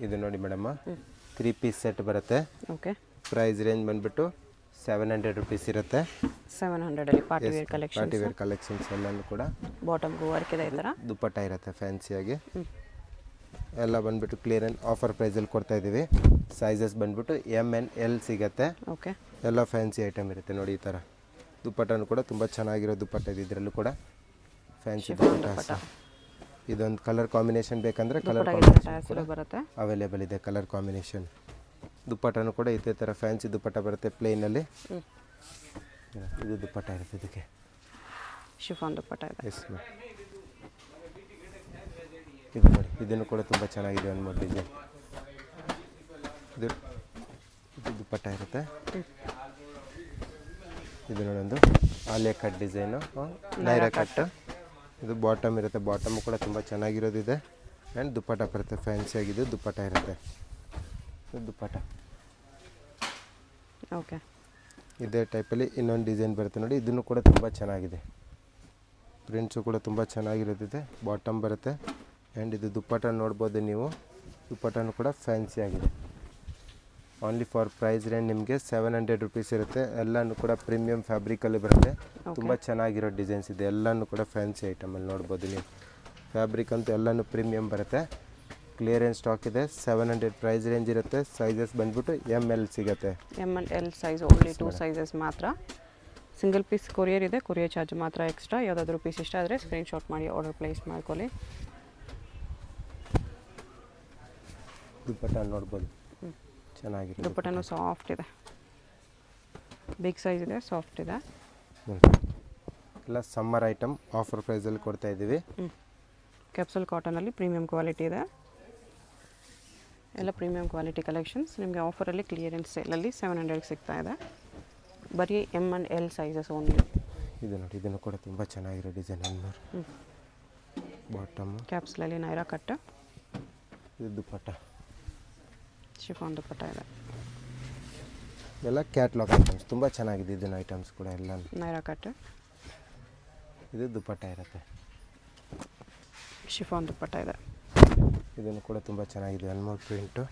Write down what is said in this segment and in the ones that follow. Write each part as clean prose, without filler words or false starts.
ಇದು ನೋಡಿ madam 3 piece set ಬರುತ್ತೆ. ಓಕೆ. ಪ್ರೈಸ್ ರೇಂಜ್ ಬಂದುಬಿಟ್ಟು 700 ರುಪೀಸ್ ಇರುತ್ತೆ. 700 ಅಲ್ಲಿ party wear collections. Party wear collections ಎಲ್ಲನೂ ಕೂಡ ಬಾಟಮ್ಗೂ ವರ್ಕ್ ಇದೆ ಈ ಥರ. ದುಪ್ಪಟ್ಟ ಇರುತ್ತೆ ಫ್ಯಾನ್ಸಿಯಾಗಿ. ಎಲ್ಲ ಬಂದುಬಿಟ್ಟು ಕ್ಲಿಯರೆನ್ಸ್ ಆಫರ್ ಪ್ರೈಸಲ್ಲಿ ಕೊಡ್ತಾ ಇದ್ದೀವಿ. ಸೈಜಸ್ ಬಂದುಬಿಟ್ಟು MNL ಸಿಗುತ್ತೆ. ಓಕೆ. ಎಲ್ಲ ಫ್ಯಾನ್ಸಿ ಐಟಮ್ ಇರುತ್ತೆ ನೋಡಿ. ಈ ಥರ ದುಪ್ಪಟ್ಟನೂ ಕೂಡ ತುಂಬ ಚೆನ್ನಾಗಿರೋ ದುಪ್ಪಟ್ಟ ಇದೆ. ಇದರಲ್ಲೂ ಕೂಡ ಫ್ಯಾನ್ಸಿ ದುಪ್ಪಟ್ಟ. ಇದೊಂದು ಕಲರ್ ಕಾಂಬಿನೇಷನ್ ಬೇಕಂದರೆ ಕಲರ್ ಕಾಂಬಿನೇಷನ್ ಬರುತ್ತೆ, ಅವೈಲೇಬಲ್ ಇದೆ. ಕಲರ್ ಕಾಂಬಿನೇಷನ್ ದುಪ್ಪಟ್ಟನೂ ಕೂಡ ಇದೇ ಥರ ಫ್ಯಾನ್ಸಿ ದುಪ್ಪಟ್ಟ ಬರುತ್ತೆ ಪ್ಲೇನಲ್ಲಿ. ಇದು ದುಪ್ಪಟ್ಟ ಇರುತ್ತೆ ಇದಕ್ಕೆ. ಶಿಫಾನ್ ದುಪ್ಪಟ್ಟ ಇದೆ. Yes ma'am. ಇದು ನೋಡಿ, ಇದನ್ನು ಕೂಡ ತುಂಬ ಚೆನ್ನಾಗಿದೆ. ಒಂದು ಮೂರು ಡಿಸೈನ್ ಇದು ದುಪ್ಪಟ್ಟ ಇರುತ್ತೆ. ಇದು ನೋಡೊಂದು Alia cut design, Naira cut. ಇದು ಬಾಟಮ್ ಇರುತ್ತೆ. ಬಾಟಮು ಕೂಡ ತುಂಬ ಚೆನ್ನಾಗಿರೋದಿದೆ. ಆ್ಯಂಡ್ ದುಪ್ಪಟ್ಟ ಬರುತ್ತೆ ಫ್ಯಾನ್ಸಿ ಆಗಿದೆ. ದುಪ್ಪಟ್ಟ ಇರುತ್ತೆ. ಇದು ದುಪ್ಪಟ್ಟ. ಓಕೆ. ಇದೇ ಟೈಪಲ್ಲಿ ಇನ್ನೊಂದು ಡಿಸೈನ್ ಬರುತ್ತೆ ನೋಡಿ. ಇದನ್ನು ಕೂಡ ತುಂಬ ಚೆನ್ನಾಗಿದೆ. ಪ್ರಿಂಟ್ಸು ಕೂಡ ತುಂಬ ಚೆನ್ನಾಗಿರೋದಿದೆ. ಬಾಟಮ್ ಬರುತ್ತೆ. ಆ್ಯಂಡ್ ಇದು ದುಪ್ಪಟ್ಟ ನೋಡ್ಬೋದು ನೀವು. ದುಪ್ಪಟ್ಟನೂ ಕೂಡ ಫ್ಯಾನ್ಸಿ ಆಗಿದೆ. ಓನ್ಲಿ ಫಾರ್ ಪ್ರೈಸ್ ರೇಂಜ್ ನಿಮಗೆ 700 ರುಪೀಸ್ ಇರುತ್ತೆ. ಎಲ್ಲನೂ ಕೂಡ ಪ್ರೀಮಿಯಂ ಫ್ಯಾಬ್ರಿಕಲ್ಲಿ ಬರುತ್ತೆ. ತುಂಬ ಚೆನ್ನಾಗಿರೋ ಡಿಸೈನ್ಸ್ ಇದೆ. ಎಲ್ಲನೂ ಕೂಡ ಫ್ಯಾನ್ಸಿ ಐಟಮಲ್ಲಿ ನೋಡ್ಬೋದು ನೀವು. ಫ್ಯಾಬ್ರಿಕ್ ಅಂತೂ ಎಲ್ಲನೂ ಪ್ರೀಮಿಯಂ ಬರುತ್ತೆ. ಕ್ಲಿಯರೆನ್ಸ್ ಸ್ಟಾಕ್ ಇದೆ. 700 ಪ್ರೈಸ್ ರೇಂಜ್ ಇರುತ್ತೆ. ಸೈಜಸ್ ಬಂದ್ಬಿಟ್ಟು ML ಸಿಗುತ್ತೆ. ML ಸೈಜ್ ಓನ್ಲಿ 2 ಸೈಜಸ್ ಮಾತ್ರ. ಸಿಂಗಲ್ ಪೀಸ್ ಕೊರಿಯರ್ ಇದೆ. ಕೊರಿಯರ್ ಚಾರ್ಜ್ ಮಾತ್ರ ಎಕ್ಸ್ಟ್ರಾ. ಯಾವುದಾದ್ರೂ ಪೀಸ್ ಇಷ್ಟ ಆದರೆ ಸ್ಕ್ರೀನ್ಶಾಟ್ ಮಾಡಿ ಆರ್ಡರ್ ಪ್ಲೇಸ್ ಮಾಡ್ಕೊಳ್ಳಿ. ದುಪ್ಪಟ್ಟ ನೋಡ್ಬೋದು ಚೆನ್ನಾಗಿದೆ. ದುಪ್ಪಟ್ಟನೂ ಸಾಫ್ಟ್ ಇದೆ. ಬಿಗ್ ಸೈಜ್ ಇದೆ, ಸಾಫ್ಟ್ ಇದೆ. ಎಲ್ಲ ಸಮ್ಮರ್ ಐಟಮ್ ಆಫರ್ ಪ್ರೈಸಲ್ಲಿ ಕೊಡ್ತಾ ಇದ್ದೀವಿ. ಕ್ಯಾಪ್ಸೂಲ್ ಕಾಟನಲ್ಲಿ ಪ್ರೀಮಿಯಂ ಕ್ವಾಲಿಟಿ ಇದೆ. ಎಲ್ಲ ಪ್ರೀಮಿಯಂ ಕ್ವಾಲಿಟಿ ಕಲೆಕ್ಷನ್ಸ್ ನಿಮಗೆ ಆಫರಲ್ಲಿ ಕ್ಲಿಯರೆನ್ಸ್ ಸೇಲಲ್ಲಿ 700 ಸಿಗ್ತಾ ಇದೆ. ಬರೀ ML ಸೈಜಸ್ ಓನ್ಲಿ. ಇದು ನೋಡಿ, ಇದನ್ನು ಕೂಡ ತುಂಬ ಚೆನ್ನಾಗಿರೋ ಡಿಸೈನ್. ಬಾಟಮು ಕ್ಯಾಪ್ಸೂಲಲ್ಲಿ ನೈರಾ ಕಟ್. ಇದು ದುಪ್ಪಟ್ಟ. ಶಿಫಾನ್ ದುಪ್ಪಟ್ಟ ಇದೆ. ಎಲ್ಲ ಕ್ಯಾಟ್ಲಾಗ್ ಐಟಮ್ಸ್ ತುಂಬ ಚೆನ್ನಾಗಿದೆ. ಇದನ್ನ ಐಟಮ್ಸ್ ಕೂಡ ಎಲ್ಲ ನೈರಾ ಕಟ್. ಇದು ದುಪ್ಪಟ್ಟ ಇರುತ್ತೆ. ಶಿಫಾನ್ ದುಪ್ಪಟ್ಟ ಇದೆ. ಇದನ್ನು ಕೂಡ ತುಂಬ ಚೆನ್ನಾಗಿದೆ. ಅನ್ಮೋಲ್ ಪ್ರಿಂಟು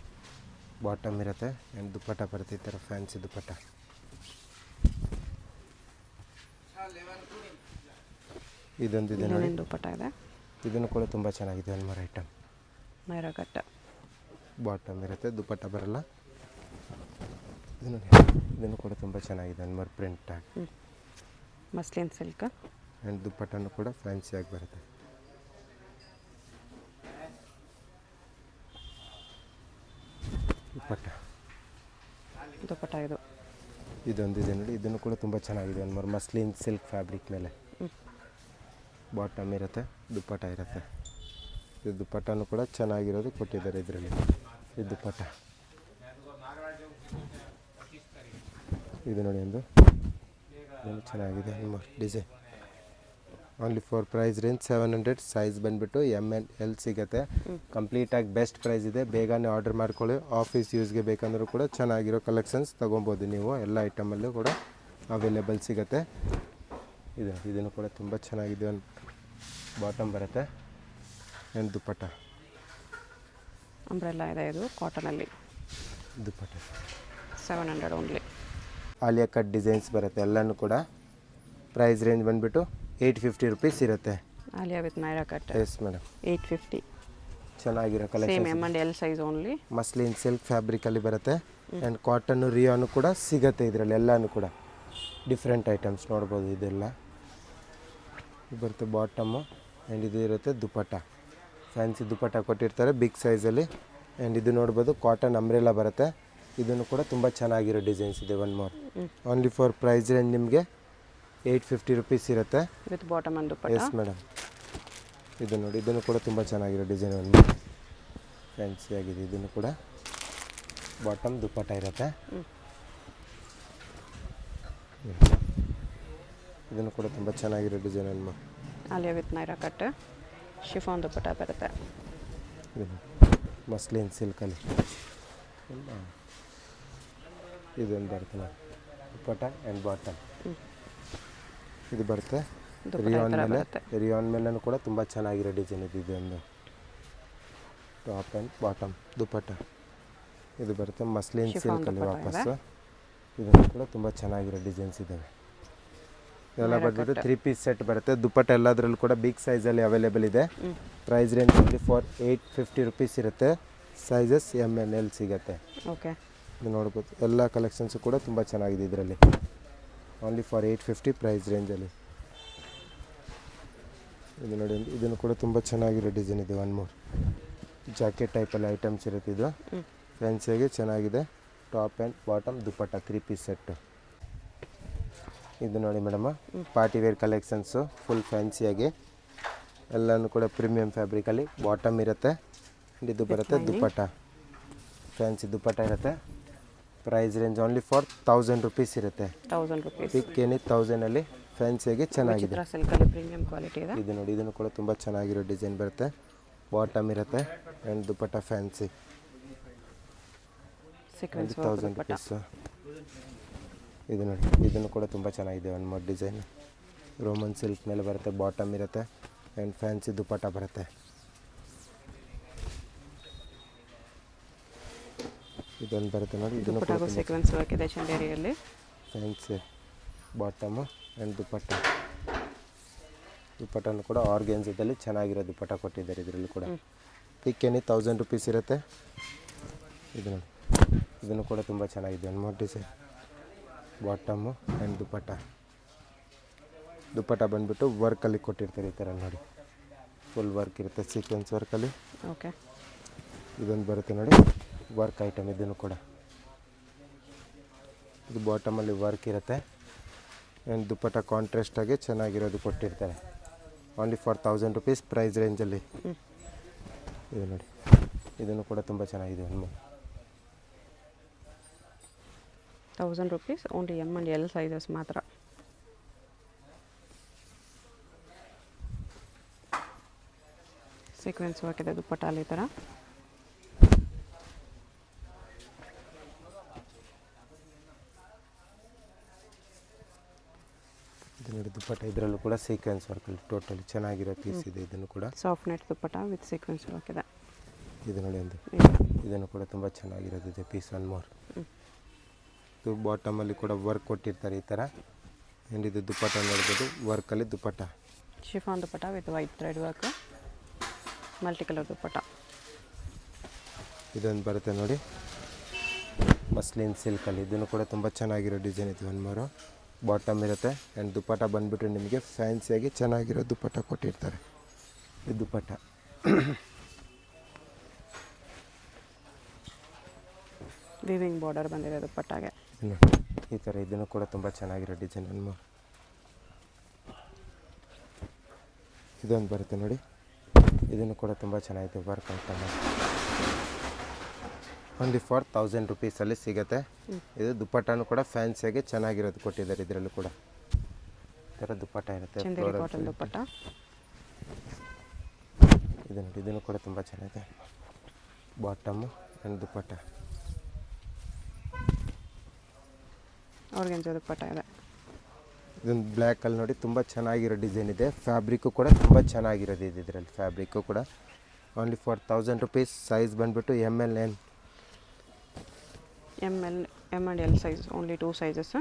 ಬಾಟಮ್ ಇರುತ್ತೆ. ಆ್ಯಂಡ್ ದುಪ್ಪಟ್ಟ ಬರುತ್ತೆ ಈ ಥರ ಫ್ಯಾನ್ಸಿ ದುಪ್ಪಟ್ಟ. ಇದೊಂದು ಇದೆ ನೋಡಿ, ದುಪ್ಪಟ್ಟ ಇದೆ. ಇದನ್ನು ಕೂಡ ತುಂಬ ಚೆನ್ನಾಗಿದೆ. Anmol item. Naira cut. Bottom ಇರುತ್ತೆ, ದುಪ್ಪಟ್ಟ ಬರಲ್ಲ. ಇದು ನೋಡಿ, ಇದನ್ನು ಕೂಡ ತುಂಬ ಚೆನ್ನಾಗಿದೆ. ಅನ್ಮೋಲ್ ಪ್ರಿಂಟ್ ಆಗಿ ಮಸ್ಲಿನ್ ಸಿಲ್ಕ್. ಆ್ಯಂಡ್ ದುಪ್ಪಟ್ಟನೂ ಕೂಡ ಫ್ಯಾನ್ಸಿಯಾಗಿ ಬರುತ್ತೆ. ದುಪ್ಪಟ್ಟ ಇದು. ಇದೊಂದು ಇದೆ ನೋಡಿ, ಇದನ್ನು ಕೂಡ ತುಂಬ ಚೆನ್ನಾಗಿದೆ. ಅನ್ಮೋಲ್ ಮಸ್ಲಿನ್ ಸಿಲ್ಕ್ ಫ್ಯಾಬ್ರಿಕ್ ಮೇಲೆ ಬಾಟಮ್ ಇರುತ್ತೆ, ದುಪ್ಪಟ್ಟ ಇರುತ್ತೆ. ಇದು ದುಪ್ಪಟ್ಟನೂ ಕೂಡ ಚೆನ್ನಾಗಿರೋದು ಕೊಟ್ಟಿದ್ದಾರೆ ಇದರಲ್ಲಿ. ಇದು ದುಪ್ಪಟ್ಟ. ಇದು ನೋಡಿ, ಒಂದು ಚೆನ್ನಾಗಿದೆ design. Only for price range 700. Size ಬಂದುಬಿಟ್ಟು ML ಸಿಗುತ್ತೆ. ಕಂಪ್ಲೀಟಾಗಿ ಬೆಸ್ಟ್ ಪ್ರೈಸ್ ಇದೆ. ಬೇಗನೆ ಆರ್ಡರ್ ಮಾಡ್ಕೊಳ್ಳಿ. ಆಫೀಸ್ ಯೂಸ್ಗೆ ಬೇಕಂದ್ರೂ ಕೂಡ ಚೆನ್ನಾಗಿರೋ ಕಲೆಕ್ಷನ್ಸ್ ತೊಗೊಬೋದು ನೀವು. ಎಲ್ಲ ಐಟಮಲ್ಲೂ ಕೂಡ ಅವೈಲೇಬಲ್ ಸಿಗುತ್ತೆ. ಇದನ್ನು ಕೂಡ ತುಂಬ ಚೆನ್ನಾಗಿದೆ. ಒಂದು ಬಾಟಮ್ ಬರುತ್ತೆ ಆ್ಯಂಡ್ ದುಪ್ಪಟ್ಟ. ಅಂಬ್ರೆಲ್ಲಾ ಇದೆ. ಇದು ಕಾಟನಲ್ಲಿ dupatta 700 only. Alia cut designs ಬರುತ್ತೆ. ಎಲ್ಲನೂ ಕೂಡ ಪ್ರೈಸ್ ರೇಂಜ್ ಬಂದುಬಿಟ್ಟು 850 ರುಪೀಸ್ ಇರುತ್ತೆ. Alia with Naira cut. Yes madam. 850. ಚೆನ್ನಾಗಿರೋ collection. Same ML size only. Muslin silk ಫ್ಯಾಬ್ರಿಕಲ್ಲಿ ಬರುತ್ತೆ. ಆ್ಯಂಡ್ ಕಾಟನ್ನು ರಿಯಾನು ಕೂಡ ಸಿಗುತ್ತೆ ಇದರಲ್ಲಿ. ಎಲ್ಲನೂ ಕೂಡ ಡಿಫ್ರೆಂಟ್ ಐಟಮ್ಸ್ ನೋಡ್ಬೋದು. ಇದೆಲ್ಲ ಇದು ಬರುತ್ತೆ ಬಾಟಮು. ಆ್ಯಂಡ್ ಇದು ಇರುತ್ತೆ ದುಪ್ಪಟ್ಟ. ಫ್ಯಾನ್ಸಿ ದುಪ್ಪಟ್ಟ ಕೊಟ್ಟಿರ್ತಾರೆ ಬಿಗ್ ಸೈಜಲ್ಲಿ. ಆ್ಯಂಡ್ ಇದು ನೋಡ್ಬೋದು ಕಾಟನ್ ಅಂಬ್ರೆಲಾ ಬರುತ್ತೆ. ಇದನ್ನು ಕೂಡ ತುಂಬ ಚೆನ್ನಾಗಿರೋ ಡಿಸೈನ್ಸ್ ಇದೆ. One more only for price range ನಿಮಗೆ 850 ರುಪೀಸ್ ಇರುತ್ತೆ. With bottom and dupatta. Yes madam. ಇದು ನೋಡಿ, ಇದನ್ನು ಕೂಡ ತುಂಬ ಚೆನ್ನಾಗಿರೋ ಡಿಸೈನ್. ಒಂದು ಫ್ಯಾನ್ಸಿ ಆಗಿದೆ. ಇದನ್ನು ಕೂಡ ಬಾಟಮ್ ದುಪ್ಪಟ್ಟ ಇರುತ್ತೆ. ಇದನ್ನು ಕೂಡ ತುಂಬ ಚೆನ್ನಾಗಿರೋ ಡಿಸೈನ್. ಅನ್ಮ Alia with Naira cut. Chiffon dupatta ಬರುತ್ತೆ. ಮಸ್ಲಿನ್ ಸಿಲ್ಕಲ್ಲಿ ಇದೊಂದು ಬರುತ್ತೆ ನೋಡಿ, ದುಪ್ಪಟ್ಟ ಆ್ಯಂಡ್ ಬಾಟಮ್. ಇದು ಬರುತ್ತೆ ರಿಯಾನ್ ಮೇಲೆ. ರಿಯಾನ್ ಮೇಲೂ ಕೂಡ ತುಂಬ ಚೆನ್ನಾಗಿರೋ ಡಿಸೈನ್ ಇದೆ. ಇದೊಂದು ಟಾಪ್ ಆ್ಯಂಡ್ ಬಾಟಮ್ ದುಪ್ಪಟ್ಟ ಇದು ಬರುತ್ತೆ ಮಸ್ಲಿನ್ Chiffon ಸಿಲ್ಕಲ್ಲಿ ದುಪ್ಪಟ್ಟ ವಾಪಸ್ಸು ಇದನ್ನು ಕೂಡ ತುಂಬ ಚೆನ್ನಾಗಿರೋ ಡಿಸೈನ್ಸ್ ಇದ್ದಾವೆ ಇದೆಲ್ಲ ಬಂದ್ಬಿಟ್ಟು 3 ಪೀಸ್ ಸೆಟ್ ಬರುತ್ತೆ ದುಪ್ಪಟ್ಟ ಎಲ್ಲದರಲ್ಲೂ ಕೂಡ ಬಿಗ್ ಸೈಜಲ್ಲಿ ಅವೈಲೇಬಲ್ ಇದೆ price range only for 850 rupees ಇರುತ್ತೆ ಸೈಜಸ್ ML ಸಿಗುತ್ತೆ ಓಕೆ. ಇದು ನೋಡ್ಬೋದು ಎಲ್ಲ ಕಲೆಕ್ಷನ್ಸು ಕೂಡ ತುಂಬ ಚೆನ್ನಾಗಿದೆ ಇದರಲ್ಲಿ ಓನ್ಲಿ ಫಾರ್ 850 ಪ್ರೈಸ್ ರೇಂಜಲ್ಲಿ ಇದು ನೋಡಿ ಇದನ್ನು ಕೂಡ ತುಂಬ ಚೆನ್ನಾಗಿರೋ ಡಿಸೈನ್ ಇದೆ ಒನ್ ಮೋರ್ ಜಾಕೆಟ್ ಟೈಪಲ್ಲಿ ಐಟಮ್ಸ್ ಇರುತ್ತೆ ಇದು ಫ್ಯಾನ್ಸಿಯಾಗಿ ಚೆನ್ನಾಗಿದೆ top and bottom dupatta 3 piece set ಇದು ನೋಡಿ madam party wear collections full ಫ್ಯಾನ್ಸಿಯಾಗಿ ಎಲ್ಲನೂ ಕೂಡ ಪ್ರೀಮಿಯಂ ಫ್ಯಾಬ್ರಿಕಲ್ಲಿ ಬಾಟಮ್ ಇರುತ್ತೆ ಇದು ಬರುತ್ತೆ ದುಪ್ಪಟ್ಟ ಫ್ಯಾನ್ಸಿ ದುಪ್ಪಟ್ಟ ಇರುತ್ತೆ price range only for 1000 rupees ಇರುತ್ತೆ 1000 ರುಪೀಸ್. ಪಿಕ್ ಏನಿ 1000ಅಲ್ಲಿ ಫ್ಯಾನ್ಸಿಯಾಗಿ ಚೆನ್ನಾಗಿದೆ ಚಿತ್ರ ಸಿಲ್ಕಲ್ಲಿ ಪ್ರೀಮಿಯಂ ಕ್ವಾಲಿಟಿ ಇದೆ. ಇದು ನೋಡಿ ಇದನ್ನು ಕೂಡ ತುಂಬ ಚೆನ್ನಾಗಿರೋ ಡಿಸೈನ್ ಬರುತ್ತೆ ಬಾಟಮ್ ಇರುತ್ತೆ and dupatta fancy sequence 1000 rupees ಇದು ನೋಡಿ ಇದನ್ನು ಕೂಡ ತುಂಬ ಚೆನ್ನಾಗಿದೆ one more design Roman silk ಮೇಲೆ ಬರುತ್ತೆ ಬಾಟಮ್ ಇರುತ್ತೆ ಆ್ಯಂಡ್ ಫ್ಯಾನ್ಸಿ ದುಪ್ಪಟ್ಟ ಬರುತ್ತೆ ಇದೊಂದು ಬರುತ್ತೆ ನೋಡಿ ಇದನ್ನು ಕೂಡ ದುಪ್ಪಟ್ಟಾಗೂ ಸೀಕ್ವೆನ್ಸ್ ವರ್ಕ್ ಇದೆ ಚಂದೇರಿಯಲ್ಲಿ. ಫ್ಯಾನ್ಸಿ ಬಾಟಮು ಆ್ಯಂಡ್ ದುಪ್ಪಟ್ಟನೂ ಕೂಡ ಆರ್ಗೆನ್ಸದಲ್ಲಿ ಚೆನ್ನಾಗಿರೋ ದುಪ್ಪಟ್ಟ ಕೊಟ್ಟಿದ್ದಾರೆ ಇದರಲ್ಲಿ ಕೂಡ ಪಿಕ್ ಏನಿ 1000 ರುಪೀಸ್ ಇರುತ್ತೆ ಇದು ನೋಡಿ ಇದನ್ನು ಕೂಡ ತುಂಬ ಚೆನ್ನಾಗಿದೆ one more design bottom and dupatta ಬಂದುಬಿಟ್ಟು ವರ್ಕಲ್ಲಿ ಕೊಟ್ಟಿರ್ತಾರೆ ಈ ಥರ ನೋಡಿ ಫುಲ್ ವರ್ಕ್ ಇರುತ್ತೆ ಸೀಕ್ವೆನ್ಸ್ ವರ್ಕಲ್ಲಿ ಓಕೆ. ಇದೊಂದು ಬರುತ್ತೆ ನೋಡಿ ವರ್ಕ್ ಐಟಮ್ ಇದನ್ನು ಕೂಡ ಇದು ಬಾಟಮಲ್ಲಿ ವರ್ಕ್ ಇರುತ್ತೆ ಆ್ಯಂಡ್ ದುಪ್ಪಟ್ಟ ಕಾಂಟ್ರಾಸ್ಟಾಗಿ ಚೆನ್ನಾಗಿರೋದು ಕೊಟ್ಟಿರ್ತಾರೆ ಓನ್ಲಿ ಫಾರ್ 1000 ರುಪೀಸ್ ಪ್ರೈಸ್ ರೇಂಜಲ್ಲಿ ಇದು ನೋಡಿ ಇದನ್ನು ಕೂಡ ತುಂಬ ಚೆನ್ನಾಗಿದೆ ಒಂದು 1000 rupees only M and L sizes ಮಾತ್ರ. ಸೀಕ್ವೆನ್ಸ್ ವರ್ಕ್ ಇದೆ ದುಪ್ಪಟ್ಟ ಅಲ್ಲಿ ಈ ಥರ. ಇದು ನೋಡಿ ದುಪ್ಪಟ್ಟ ಇದರಲ್ಲೂ ಕೂಡ ಸೀಕ್ವೆನ್ಸ್ ವರ್ಕಲ್ಲಿ ಟೋಟಲಿ ಚೆನ್ನಾಗಿರೋ ಪೀಸ್ ಇದೆ ಇದನ್ನು ಕೂಡ soft net dupatta with sequence work ಇದೆ. ಇದು ನೋಡಿ ಒಂದು ಇದನ್ನು ಕೂಡ ತುಂಬ ಚೆನ್ನಾಗಿರೋದಿದೆ ಪೀಸ್ ಒನ್ ಮೋರ್ ಇದು ಬಾಟಮಲ್ಲಿ ಕೂಡ ವರ್ಕ್ ಕೊಟ್ಟಿರ್ತಾರೆ ಈ ಥರ ಆ್ಯಂಡ್ ಇದು ದುಪ್ಪಟ್ಟ ನೋಡ್ಬೋದು ವರ್ಕಲ್ಲಿ dupatta chiffon dupatta with white thread work multi colour dupatta. ಇದೊಂದು ಬರುತ್ತೆ ನೋಡಿ ಮಸ್ಲಿನ್ ಸಿಲ್ಕಲ್ಲಿ ಇದನ್ನು ಕೂಡ ತುಂಬ ಚೆನ್ನಾಗಿರೋ ಡಿಸೈನ್ ಇದೆ ಒನ್ ಮೋರು ಬಾಟಮ್ ಇರುತ್ತೆ ಆ್ಯಂಡ್ ದುಪ್ಪಟ್ಟ ಬಂದುಬಿಟ್ಟು ನಿಮಗೆ ಫ್ಯಾನ್ಸಿಯಾಗಿ ಚೆನ್ನಾಗಿರೋ ದುಪ್ಪಟ್ಟ ಕೊಟ್ಟಿರ್ತಾರೆ ಇದು ದುಪ್ಪಟ್ಟ ವಿವಿಂಗ್ ಬಾರ್ಡರ್ ಬಂದಿದೆ ದುಪ್ಪಟ್ಟಾಗೆ ಈ ಥರ ಇದನ್ನು ಕೂಡ ತುಂಬ ಚೆನ್ನಾಗಿರೋ ಡಿಸೈನ್ ಒನ್ ಮೋರ್ ಇದೊಂದು ಬರುತ್ತೆ ನೋಡಿ ಇದನ್ನು ಕೂಡ ತುಂಬ ಚೆನ್ನಾಗಿದೆ ವರ್ಕ್ ಐಟಮ್ ಓನ್ಲಿ ಫಾರ್ 1000 ರುಪೀಸಲ್ಲಿ ಸಿಗುತ್ತೆ ಇದು ದುಪ್ಪಟ್ಟನೂ ಕೂಡ ಫ್ಯಾನ್ಸಿಯಾಗಿ ಚೆನ್ನಾಗಿರೋದು ಕೊಟ್ಟಿದ್ದಾರೆ ಇದರಲ್ಲೂ ಕೂಡ ಈ ಥರ ದುಪ್ಪಟ್ಟ ಇರುತ್ತೆ ಚಂದೇರಿ ಕಾಟನ್ ದುಪ್ಪಟ್ಟ. ಇದು ನೋಡಿ ಇದನ್ನು ಕೂಡ ತುಂಬ ಚೆನ್ನಾಗಿದೆ ಬಾಟಮು ಆ್ಯಂಡ್ ದುಪ್ಪಟ್ಟ ಆರ್ಗೆನ್ಜಾ ದುಪ್ಪಟ್ಟ ಇದೆ. ಇದೊಂದು ಬ್ಲ್ಯಾಕಲ್ಲಿ ನೋಡಿ ತುಂಬ ಚೆನ್ನಾಗಿರೋ ಡಿಸೈನ್ ಇದೆ ಫ್ಯಾಬ್ರಿಕ್ಕು ಕೂಡ ತುಂಬ ಚೆನ್ನಾಗಿರೋದು ಇದೆ ಇದರಲ್ಲಿ ಫ್ಯಾಬ್ರಿಕ್ಕು ಕೂಡ ಓನ್ಲಿ ಫಾರ್ 1000 ರುಪೀಸ್ ಸೈಜ್ ಬಂದುಬಿಟ್ಟು ML N M and L size only 2 sizes.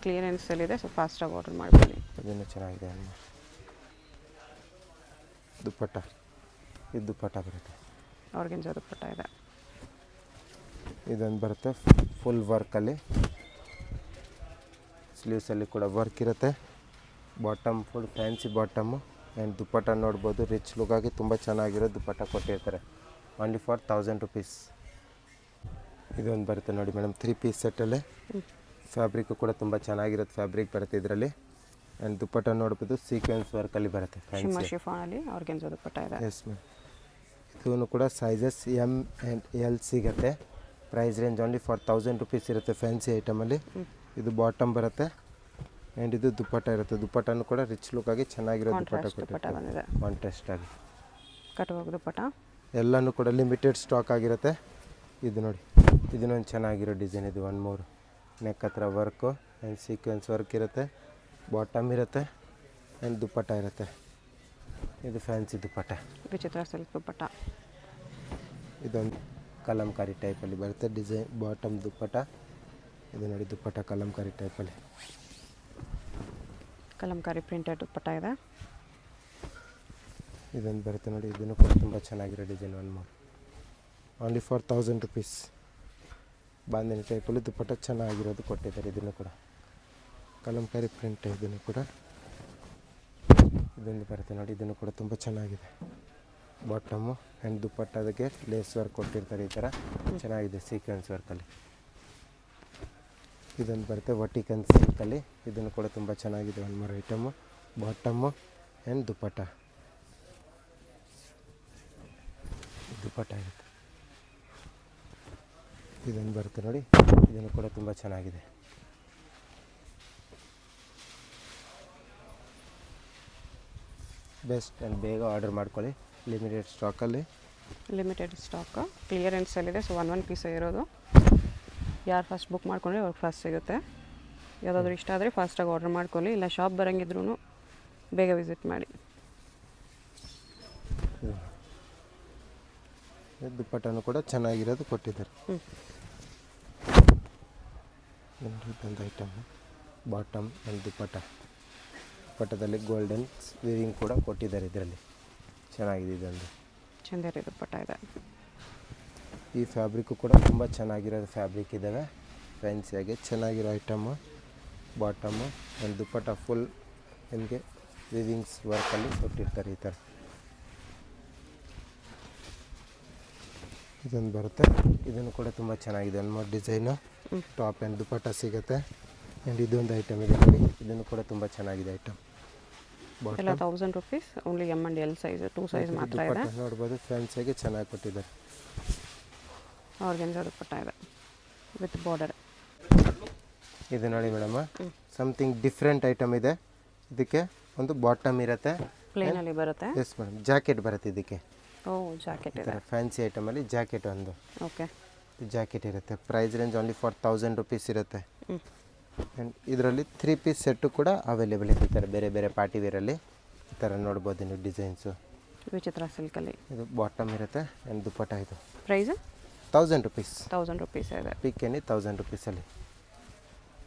ಕ್ಲಿಯರೆನ್ಸಲ್ಲಿದೆ ಸೊ ಫಾಸ್ಟಾಗಿ ಆರ್ಡರ್ ಮಾಡ್ಬೋದು. ಇದನ್ನು ಚೆನ್ನಾಗಿದೆ ದುಪ್ಪಟ್ಟ ಇದು ದುಪ್ಪಟ್ಟ ಬರುತ್ತೆ ಆರ್ಗೆನ್ಜಾ ದುಪ್ಪಟ್ಟ ಇದೆ. ಇದೊಂದು ಬರುತ್ತೆ ಫುಲ್ ವರ್ಕಲ್ಲಿ ಸ್ಲೀವ್ಸಲ್ಲಿ ಕೂಡ ವರ್ಕ್ ಇರುತ್ತೆ bottom full fancy bottom and dupatta ನೋಡ್ಬೋದು ರಿಚ್ ಲುಕ್ಕಾಗಿ ತುಂಬ ಚೆನ್ನಾಗಿರೋ ದುಪ್ಪಟ್ಟ ಕೊಟ್ಟಿರ್ತಾರೆ ಓನ್ಲಿ ಫಾರ್ 1000 ರುಪೀಸ್. ಇದೊಂದು ಬರುತ್ತೆ ನೋಡಿ ಮೇಡಮ್ 3 ಪೀಸ್ ಸೆಟ್ಟಲ್ಲಿ ಫ್ಯಾಬ್ರಿಕ್ಕು ಕೂಡ ತುಂಬ ಚೆನ್ನಾಗಿರೋದು ಫ್ಯಾಬ್ರಿಕ್ ಬರುತ್ತೆ ಇದರಲ್ಲಿ ಆ್ಯಂಡ್ ದುಪ್ಪಟ್ಟ ನೋಡ್ಬೋದು ಸೀಕ್ವೆನ್ಸ್ ವರ್ಕಲ್ಲಿ ಬರುತ್ತೆ ಶಿಮ್ಮಾ ಶಿಫಾನಲ್ಲಿ ಆರ್ಗೆನ್ಜಾ ದುಪ್ಪಟ್ಟ ಇದೆ. ಎಸ್ ಮ್ಯಾಮ್ ಇದೂ ಕೂಡ ಸೈಜಸ್ M and L ಸಿಗುತ್ತೆ price range only for 1000 rupees ಇರುತ್ತೆ ಫ್ಯಾನ್ಸಿ ಐಟಮಲ್ಲಿ. ಇದು ಬಾಟಮ್ ಬರುತ್ತೆ ಆ್ಯಂಡ್ ಇದು ದುಪ್ಪಟ್ಟ ಇರುತ್ತೆ ದುಪ್ಪಟ್ಟನೂ ಕೂಡ ರಿಚ್ ಲುಕ್ಕಾಗಿ ಚೆನ್ನಾಗಿರೋ ದುಪ್ಪಟ್ಟ ಕೊಟ್ಟಿರ್ತಾರೆ ಕಾಂಟ್ರಾಸ್ಟ್ ಆಗಿ ಕಟ್ವಾಗ ದುಪ್ಪಟ್ಟ ಎಲ್ಲನೂ ಕೂಡ ಲಿಮಿಟೆಡ್ ಸ್ಟಾಕ್ ಆಗಿರುತ್ತೆ. ಇದು ನೋಡಿ ಇದನ್ನೊಂದು ಚೆನ್ನಾಗಿರೋ ಡಿಸೈನ್ ಇದು ಒನ್ ಮೂರು ನೆಕ್ ಹತ್ರ ವರ್ಕು ಆ್ಯಂಡ್ ಸೀಕ್ವೆನ್ಸ್ ವರ್ಕ್ ಇರುತ್ತೆ ಬಾಟಮ್ ಇರುತ್ತೆ ಆ್ಯಂಡ್ ದುಪ್ಪಟ್ಟ ಇರುತ್ತೆ ಇದು ಫ್ಯಾನ್ಸಿ ದುಪ್ಪಟ್ಟ. ವಿಚಿತ್ರ ಸಿಲ್ಕ್ ದುಪ್ಪಟ್ಟ. ಇದೊಂದು ಕಲಂಕಾರಿ ಟೈಪಲ್ಲಿ ಬರುತ್ತೆ ಡಿಸೈನ್ ಬಾಟಮ್ ದುಪ್ಪಟ್ಟ. ಇದು ನೋಡಿ ದುಪ್ಪಟ್ಟ ಕಲಂಕಾರಿ ಟೈಪಲ್ಲಿ. ಕಲಂಕಾರಿ ಪ್ರಿಂಟೆಡ್ ದುಪ್ಪಟ್ಟ ಇದೆ. ಇದೊಂದು ಬರುತ್ತೆ ನೋಡಿ, ಇದನ್ನು ಕೂಡ ತುಂಬ ಚೆನ್ನಾಗಿರೋ design. One more only for 1000 rupees. Bandhani ಟೈಪಲ್ಲಿ ದುಪ್ಪಟ್ಟ ಚೆನ್ನಾಗಿರೋದು ಕೊಟ್ಟಿದ್ದಾರೆ. ಇದನ್ನು ಕೂಡ ಕಲಂಕಾರಿ ಪ್ರಿಂಟ್. ಇದನ್ನು ಕೂಡ ಇದೊಂದು ಬರುತ್ತೆ ನೋಡಿ, ಇದನ್ನು ಕೂಡ ತುಂಬ ಚೆನ್ನಾಗಿದೆ. ಬಾಟಮು ಆ್ಯಂಡ್ ದುಪ್ಪಟ್ಟದಕ್ಕೆ ಲೇಸ್ ವರ್ಕ್ ಕೊಟ್ಟಿರ್ತಾರೆ. ಈ ಥರ ಚೆನ್ನಾಗಿದೆ ಸೀಕ್ವೆನ್ಸ್ ವರ್ಕಲ್ಲಿ. ಇದೊಂದು ಬರುತ್ತೆ ವರ್ಟಿಕಲ್ ಸಿಲ್ಕಲ್ಲಿ. ಇದನ್ನು ಕೂಡ ತುಂಬ ಚೆನ್ನಾಗಿದೆ. One more item bottom and dupatta. Dupatta ಇರುತ್ತೆ. ಇದೊಂದು ಬರುತ್ತೆ ನೋಡಿ, ಇದನ್ನು ಕೂಡ ತುಂಬ ಚೆನ್ನಾಗಿದೆ. ಬೆಸ್ಟ್ ಆ್ಯಂಡ್ ಬೇಗ ಆರ್ಡರ್ ಮಾಡ್ಕೊಳ್ಳಿ. ಲಿಮಿಟೆಡ್ ಸ್ಟಾಕಲ್ಲಿ. ಲಿಮಿಟೆಡ್ ಸ್ಟಾಕ್ ಕ್ಲಿಯರೆನ್ಸಲ್ಲಿದೆ. ಸೊ ಒನ್ ಪೀಸೇ ಇರೋದು. ಯಾರು ಫಸ್ಟ್ ಬುಕ್ ಮಾಡ್ಕೊಂಡ್ರೆ ಅವ್ರಿಗೆ ಫಸ್ಟ್ ಸಿಗುತ್ತೆ. ಯಾವುದಾದ್ರೂ ಇಷ್ಟ ಆದರೆ ಫಾಸ್ಟಾಗಿ ಆರ್ಡರ್ ಮಾಡ್ಕೊಳ್ಳಿ. ಇಲ್ಲ ಶಾಪ್ ಬರೋಂಗಿದ್ರೂ ಬೇಗ ವಿಸಿಟ್ ಮಾಡಿ. ದುಪ್ಪಟ್ಟನೂ ಕೂಡ ಚೆನ್ನಾಗಿರೋದು ಕೊಟ್ಟಿದ್ದಾರೆ. ಇದೊಂದು ಐಟಮ್ ಬಾಟಮ್ ಆ್ಯಂಡ್ ದುಪ್ಪಟ್ಟದಲ್ಲಿ ಗೋಲ್ಡನ್ ವೀವಿಂಗ್ ಕೂಡ ಕೊಟ್ಟಿದ್ದಾರೆ. ಇದರಲ್ಲಿ ಚೆನ್ನಾಗಿದೆ. ಇದೊಂದು ಚಂದೇರಿ ದುಪ್ಪಟ್ಟ ಇದೆ. ಈ ಫ್ಯಾಬ್ರಿಕ್ಕು ಕೂಡ ತುಂಬ ಚೆನ್ನಾಗಿರೋದು ಫ್ಯಾಬ್ರಿಕ್ ಇದ್ದಾವೆ. ಫ್ಯಾನ್ಸಿಯಾಗಿ ಚೆನ್ನಾಗಿರೋ item. Bottom and dupatta full ನಿಮಗೆ ವಿವಿಂಗ್ಸ್ ವರ್ಕಲ್ಲಿ ಕೊಟ್ಟಿರ್ತಾರೆ. ಈ ಥರ ಇದೊಂದು ಬರುತ್ತೆ. ಇದನ್ನು ಕೂಡ ತುಂಬ ಚೆನ್ನಾಗಿದೆ. ಒಂದು ಮೂರು ಡಿಸೈನು ಟಾಪ್ ಆ್ಯಂಡ್ ದುಪ್ಪಟ್ಟ ಸಿಗುತ್ತೆ. ಆ್ಯಂಡ್ ಇದೊಂದು ಐಟಮ್ ಇದೆ ನೋಡಿ, ಇದನ್ನು ಕೂಡ ತುಂಬ ಚೆನ್ನಾಗಿದೆ ಐಟಮ್. ಎಲ್ಲ 1000 rupees. Only M and L size 2 size ಮಾತ್ರ ಇದೆ. ನೋಡ್ಬೋದು ಫ್ಯಾನ್ಸಿಯಾಗಿ ಚೆನ್ನಾಗಿ ಕೊಟ್ಟಿದ್ದಾರೆ. ಆರ್ಗೆನ್ಜಾ ದುಪ್ಪಟ್ಟ ಇದೆ ವಿತ್ ಬಾರ್ಡರ್. ಇದು ನೋಡಿ ಮೇಡಮ್, ಸಮಥಿಂಗ್ ಡಿಫ್ರೆಂಟ್ ಐಟಮ್ ಇದೆ. ಇದಕ್ಕೆ ಒಂದು ಬಾಟಮ್ ಇರುತ್ತೆ, ಪ್ಲೇನಲ್ಲಿ ಬರುತ್ತೆ. ಎಸ್ ಮೇಡಮ್, ಜಾಕೆಟ್ ಬರುತ್ತೆ ಇದಕ್ಕೆ. ಓ ಜಾಕೆಟ್ ಇದೆ. ಫ್ಯಾನ್ಸಿ ಐಟಮಲ್ಲಿ ಜಾಕೆಟ್ ಒಂದು ಓಕೆ ಜಾಕೆಟ್ ಇರುತ್ತೆ. Price range only for 1000 rupees ಇರುತ್ತೆ. ಆ್ಯಂಡ್ ಇದರಲ್ಲಿ 3 ಪೀಸ್ ಸೆಟ್ಟು ಕೂಡ ಅವೈಲೇಬಲ್ ಇದೆ. ಈ ಥರ ಬೇರೆ ಬೇರೆ ಪಾರ್ಟಿ ವೇರಲ್ಲಿ ಈ ಥರ ನೋಡ್ಬೋದು ನೀವು ಡಿಸೈನ್ಸು. ವಿಚಿತ್ರ ಸಿಲ್ಕಲ್ಲಿ ಇದು ಬಾಟಮ್ ಇರುತ್ತೆ ಆ್ಯಂಡ್ ದುಪ್ಪಟ್ಟ. ಇದು ಪ್ರೈಸ್ 1000 ರುಪೀಸ್. 1000 ರುಪೀಸ್ ಇದೆ. ಪಿಕ್ ಎನಿ 1000 ರುಪೀಸಲ್ಲಿ.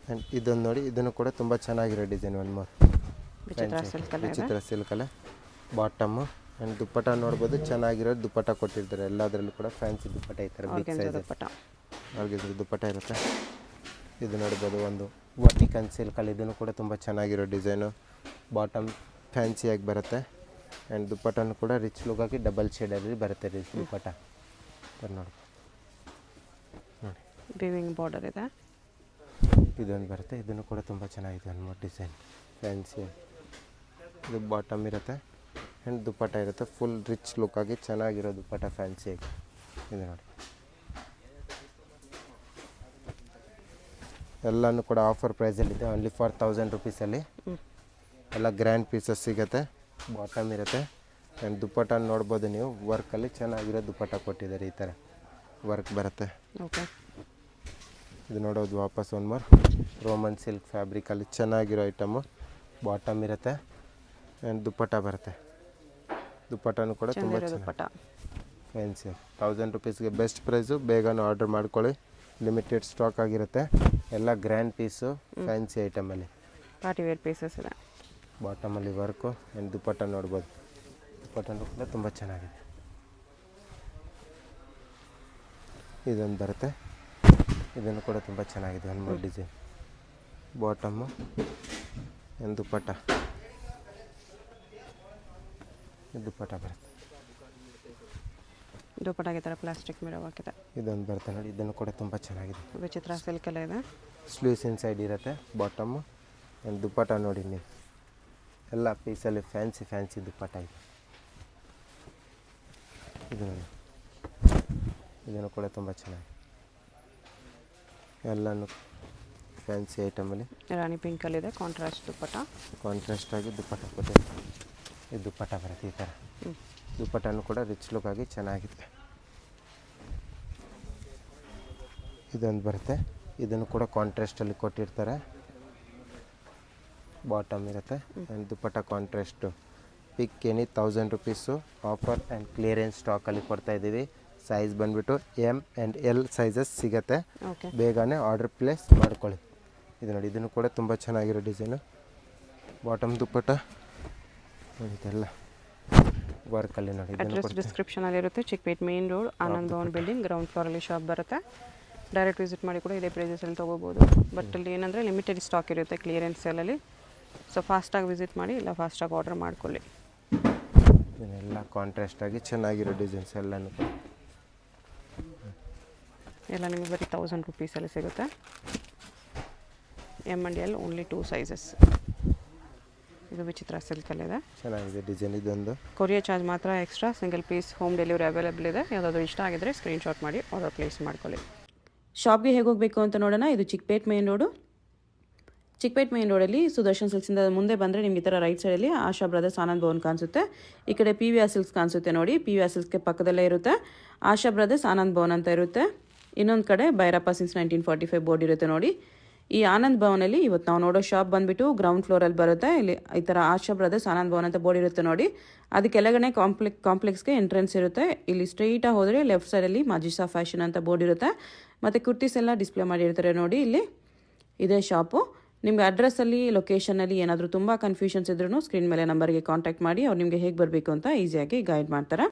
ಆ್ಯಂಡ್ ಇದೊಂದು ನೋಡಿ, ಇದನ್ನು ಕೂಡ ತುಂಬ ಚೆನ್ನಾಗಿರೋ ಡಿಸೈನ್. ಒನ್ ಮೋರ್ ವಿಚಿತ್ರ ಸಿಲ್ಕಲ್ಲೇ ಬಾಟಮು ಆ್ಯಂಡ್ ದುಪ್ಪಟ್ಟ ನೋಡ್ಬೋದು. ಚೆನ್ನಾಗಿರೋ ದುಪ್ಪಟ್ಟ ಕೊಟ್ಟಿರ್ತಾರೆ. ಎಲ್ಲದರಲ್ಲೂ ಕೂಡ ಫ್ಯಾನ್ಸಿ ದುಪ್ಪಟ್ಟ ಈ ಥರ ಬಿಗ್ ಸೈಜ್ ದುಪ್ಪಟ್ಟ. ಅವ್ರಿಗೆ ದುಪ್ಪಟ್ಟ ಇರುತ್ತೆ. ಇದು ನೋಡ್ಬೋದು ಒಂದು ವರ್ಟಿಕಲ್ ಸಿಲ್ಕಲ್ಲಿ. ಇದನ್ನು ಕೂಡ ತುಂಬ ಚೆನ್ನಾಗಿರೋ ಡಿಸೈನು. ಬಾಟಮ್ ಫ್ಯಾನ್ಸಿಯಾಗಿ ಬರುತ್ತೆ ಆ್ಯಂಡ್ ದುಪ್ಪಟ್ಟನೂ ಕೂಡ ರಿಚ್ ಲುಕ್ಕಾಗಿ ಡಬಲ್ ಶೇಡಲ್ಲಿ ಬರುತ್ತೆ ರಿಚ್ ದುಪ್ಪಟ್ಟ. ನೋಡಿ ನೋಡಿ ವಿವಿಂಗ್ ಬಾರ್ಡರ್ ಇದೆ. ಇದೊಂದು ಬರುತ್ತೆ. ಇದನ್ನು ಕೂಡ ತುಂಬ ಚೆನ್ನಾಗಿದೆ. ಒಂದು ಮೂರು ಡಿಸೈನ್ ಫ್ಯಾನ್ಸಿ. ಇದು ಬಾಟಮ್ ಇರುತ್ತೆ ಆ್ಯಂಡ್ ದುಪ್ಪಟ್ಟ ಇರುತ್ತೆ. ಫುಲ್ ರಿಚ್ ಲುಕ್ಕಾಗಿ ಚೆನ್ನಾಗಿರೋ ದುಪ್ಪಟ್ಟ ಫ್ಯಾನ್ಸಿಯಾಗಿ. ಇದು ನೋಡಿ, ಎಲ್ಲನೂ ಕೂಡ ಆಫರ್ ಪ್ರೈಸಲ್ಲಿದೆ. ಓನ್ಲಿ ಫಾರ್ 1000 ರುಪೀಸಲ್ಲಿ ಎಲ್ಲ ಗ್ರ್ಯಾಂಡ್ ಪೀಸಸ್ ಸಿಗುತ್ತೆ. ಬಾಟಮ್ ಇರುತ್ತೆ ಆ್ಯಂಡ್ ದುಪ್ಪಟ್ಟ ನೋಡ್ಬೋದು ನೀವು. ವರ್ಕಲ್ಲಿ ಚೆನ್ನಾಗಿರೋ ದುಪ್ಪಟ್ಟ ಕೊಟ್ಟಿದ್ದಾರೆ. ಈ ಥರ ವರ್ಕ್ ಬರುತ್ತೆ. ಓಕೆ, ಇದು ನೋಡೋದು ವಾಪಸ್ ಒನ್ ಮೋರ್ ರೋಮನ್ ಸಿಲ್ಕ್ ಫ್ಯಾಬ್ರಿಕಲ್ಲಿ ಚೆನ್ನಾಗಿರೋ ಐಟಮು. ಬಾಟಮ್ ಇರುತ್ತೆ ಆ್ಯಂಡ್ ದುಪ್ಪಟ್ಟ ಬರುತ್ತೆ. ದುಪ್ಪಟ್ಟನೂ ಕೂಡ ತುಂಬ ದುಪ್ಪಟ್ಟ ಫ್ಯಾನ್ಸಿ. 1000 ರುಪೀಸ್ಗೆ ಬೆಸ್ಟ್ ಪ್ರೈಸು. ಬೇಗನೂ ಆರ್ಡರ್ ಮಾಡ್ಕೊಳ್ಳಿ. ಲಿಮಿಟೆಡ್ ಸ್ಟಾಕ್ ಆಗಿರುತ್ತೆ. ಎಲ್ಲ ಗ್ರ್ಯಾಂಡ್ ಪೀಸು ಫ್ಯಾನ್ಸಿ ಐಟಮಲ್ಲಿ. ಪಾರ್ಟಿ ವೇರ್ ಪೀಸಸ್ ಇದೆ. ಬಾಟಮಲ್ಲಿ ವರ್ಕು ಆ್ಯಂಡ್ ದುಪ್ಪಟ್ಟ ನೋಡ್ಬೋದು. ದುಪ್ಪಟ್ಟನೂ ಕೂಡ ತುಂಬ ಚೆನ್ನಾಗಿದೆ. ಇದೊಂದು ಬರುತ್ತೆ. ಇದನ್ನು ಕೂಡ ತುಂಬ ಚೆನ್ನಾಗಿದೆ. ಒಂದು ಮೂರು ಡಿಸೈನ್ ಬಾಟಮು ಆ್ಯಂಡ್ ದುಪ್ಪಟ್ಟ. ದುಪ್ಪಟ್ಟ ಬರುತ್ತೆ. ದುಪ್ಪಟ್ಟಾಗೆ ಥರ ಪ್ಲಾಸ್ಟಿಕ್ ಮಿರರ್ ಹಾಕಿದೆ. ಇದೊಂದು ಬರುತ್ತೆ ನೋಡಿ, ಇದನ್ನು ಕೂಡ ತುಂಬ ಚೆನ್ನಾಗಿದೆ. ವಿಚಿತ್ರ ಸಿಲ್ಕಲ್ಲೇ ಇದೆ. ಸ್ಲೀವ್ಸ್ ಇನ್ಸೈಡ್ ಇರುತ್ತೆ. ಬಾಟಮು ಆ್ಯಂಡ್ ದುಪ್ಪಟ್ಟ ನೋಡಿ ನೀವು. ಎಲ್ಲ ಪೀಸಲ್ಲಿ ಫ್ಯಾನ್ಸಿ ದುಪ್ಪಟ್ಟ ಇದೆ. ಇದು ನೋಡಿ, ಇದನ್ನು ಕೂಡ ತುಂಬ ಚೆನ್ನಾಗಿದೆ. ಎಲ್ಲನೂ ಫ್ಯಾನ್ಸಿ ಐಟಮಲ್ಲಿ. ರಾಣಿ ಪಿಂಕಲ್ಲಿದೆ. ಕಾಂಟ್ರಾಸ್ಟ್ ದುಪ್ಪಟ್ಟ. ಕಾಂಟ್ರಾಸ್ಟ್ ಆಗಿ ದುಪ್ಪಟ್ಟ ಕೊಟ್ಟಿದೆ. ಇದು ದುಪ್ಪಟ್ಟ ಬರುತ್ತೆ ಈ ಥರ. ದುಪ್ಪಟ್ಟನೂ ಕೂಡ ರಿಚ್ ಲುಕ್ ಆಗಿ ಚೆನ್ನಾಗಿದೆ. ಇದೊಂದು ಬರುತ್ತೆ. ಇದನ್ನು ಕೂಡ ಕಾಂಟ್ರಾಸ್ಟಲ್ಲಿ ಕೊಟ್ಟಿರ್ತಾರೆ. ಬಾಟಮ್ ಇರುತ್ತೆ and dupatta contrast pick any 1000 rupees offer and clearance ಸ್ಟಾಕಲ್ಲಿ ಕೊಡ್ತಾಯಿದ್ದೀವಿ. ಸೈಜ್ ಬಂದುಬಿಟ್ಟು ಎಮ್ ಆ್ಯಂಡ್ ಎಲ್ ಸೈಜಸ್ ಸಿಗುತ್ತೆ. ಓಕೆ, ಬೇಗನೆ ಆರ್ಡರ್ ಪ್ಲೇಸ್ ಮಾಡ್ಕೊಳ್ಳಿ. ಇದು ನೋಡಿ, ಇದನ್ನು ಕೂಡ ತುಂಬ ಚೆನ್ನಾಗಿರೋ ಡಿಸೈನು. ಬಾಟಮ್ ದುಪ್ಪಟ್ಟ ನೋಡಿ, ಇದೆಲ್ಲ ವರ್ಕಲ್ಲಿ ನೋಡಿ. ಅಡ್ರೆಸ್ ಡಿಸ್ಕ್ರಿಪ್ಷನಲ್ಲಿ ಇರುತ್ತೆ. Chickpet main road, Anand Bhavan building, ground ಫ್ಲೋರಲ್ಲಿ ಶಾಪ್ ಬರುತ್ತೆ. ಡೈರೆಕ್ಟ್ ವಿಸಿಟ್ ಮಾಡಿ ಕೂಡ ಇದೇ ಪ್ರೈಸಸಲ್ಲಿ ತೊಗೋಬೋದು. ಬಟ್ ಅಲ್ಲಿ ಏನಂದರೆ ಲಿಮಿಟೆಡ್ ಸ್ಟಾಕ್ ಇರುತ್ತೆ ಕ್ಲಿಯರೆನ್ಸ್ ಸೇಲಲ್ಲಿ. ಸೊ ಫಾಸ್ಟಾಗಿ ವಿಸಿಟ್ ಮಾಡಿ, ಇಲ್ಲ ಫಾಸ್ಟಾಗಿ ಆರ್ಡರ್ ಮಾಡ್ಕೊಳ್ಳಿ. ಇದನ್ನೆಲ್ಲ ಕಾಂಟ್ರಾಸ್ಟಾಗಿ ಚೆನ್ನಾಗಿರೋ ಡಿಸೈನ್ಸ್ ಎಲ್ಲನೂ ಎಲ್ಲ ನಿಮಗೆ ಬರೀ 1000 ರುಪೀಸಲ್ಲಿ ಸಿಗುತ್ತೆ. M and L only 2 sizes. ಇದು ವಿಚಿತ್ರ ಸಿಲ್ಕಲ್ಲಿದೆ, ಚೆನ್ನಾಗಿದೆ ಡಿಸೈನ್. ಇದೊಂದು ಕೊರಿಯರ್ ಚಾರ್ಜ್ ಮಾತ್ರ extra. Single piece home delivery available ಇದೆ. ಯಾವುದಾದ್ರು ಇಷ್ಟ ಆಗಿದ್ರೆ ಸ್ಕ್ರೀನ್ಶಾಟ್ ಮಾಡಿ ಆರ್ಡರ್ ಪ್ಲೇಸ್ ಮಾಡ್ಕೊಳ್ಳಿ. ಶಾಪ್ಗೆ ಹೇಗೆ ಹೋಗಬೇಕು ಅಂತ ನೋಡೋಣ. ಇದು Chickpet main road. Chickpet main ರೋಡಲ್ಲಿ ಸುದರ್ಶನ್ ಸಿಲ್ಕ್ಸಿಂದ ಮುಂದೆ ಬಂದರೆ ನಿಮಗೆ ಈ ಥರ ರೈಟ್ ಸೈಡಲ್ಲಿ ಆಶಾ ಬ್ರದರ್ಸ್ ಆನಂದ್ ಭವನ್ ಕಾಣಿಸುತ್ತೆ. ಈ ಕಡೆ ಪಿ ವಿ ಆರ್ ಸಿಲ್ಕ್ಸ್ ಕಾಣಿಸುತ್ತೆ ನೋಡಿ. ಪಿ ವಿ ಆರ್ ಸಿಲ್ಕ್ಸ್ಗೆ ಪಕ್ಕದಲ್ಲೇ ಇರುತ್ತೆ ಆಶಾ ಬ್ರದರ್ಸ್ ಆನಂದ್ ಭವನ್ ಅಂತ ಇರುತ್ತೆ. ಇನ್ನೊಂದು ಕಡೆ ಭೈರಪ್ಪ ಸಿನ್ಸ್ 1945 ಬೋರ್ಡ್ ಇರುತ್ತೆ ನೋಡಿ. ಈ ಆನಂದ್ ಭವನಲ್ಲಿ ಇವತ್ತು ನಾವು ನೋಡೋ ಶಾಪ್ ಬಂದುಬಿಟ್ಟು ಗ್ರೌಂಡ್ ಫ್ಲೋರಲ್ಲಿ ಬರುತ್ತೆ. ಇಲ್ಲಿ ಈ ಥರ ಆಶಾ ಬ್ರದರ್ಸ್ ಆನಂದ್ ಭವನ್ ಅಂತ ಬೋರ್ಡ್ ಇರುತ್ತೆ ನೋಡಿ. ಅದು ಕೆಳಗಡೆ ಕಾಂಪ್ಲೆಕ್ಸ್ಗೆ ಎಂಟ್ರೆನ್ಸ್ ಇರುತ್ತೆ. ಇಲ್ಲಿ ಸ್ಟ್ರೈಟಾಗಿ ಹೋದರೆ ಲೆಫ್ಟ್ ಸೈಡಲ್ಲಿ ಮಾಜಿಸಾ ಫ್ಯಾಷನ್ ಅಂತ ಬೋರ್ಡ್ ಇರುತ್ತೆ. ಮತ್ತು ಕುರ್ತೀಸ್ ಎಲ್ಲ ಡಿಸ್ಪ್ಲೇ ಮಾಡಿರ್ತಾರೆ ನೋಡಿ. ಇಲ್ಲಿ ಇದೇ ಶಾಪು. ನಿಮಗೆ ಅಡ್ರೆಸ್ಸಲ್ಲಿ ಲೊಕೇಶನಲ್ಲಿ ಏನಾದರೂ ತುಂಬ ಕನ್ಫ್ಯೂಷನ್ಸ್ ಇದ್ರೂ ಸ್ಕ್ರೀನ್ ಮೇಲೆ ನಂಬರ್ಗೆ ಕಾಂಟ್ಯಾಕ್ಟ್ ಮಾಡಿ. ಅವ್ರು ನಿಮಗೆ ಹೇಗೆ ಬರಬೇಕು ಅಂತ ಈಸಿಯಾಗಿ ಗೈಡ್ ಮಾಡ್ತಾರೆ.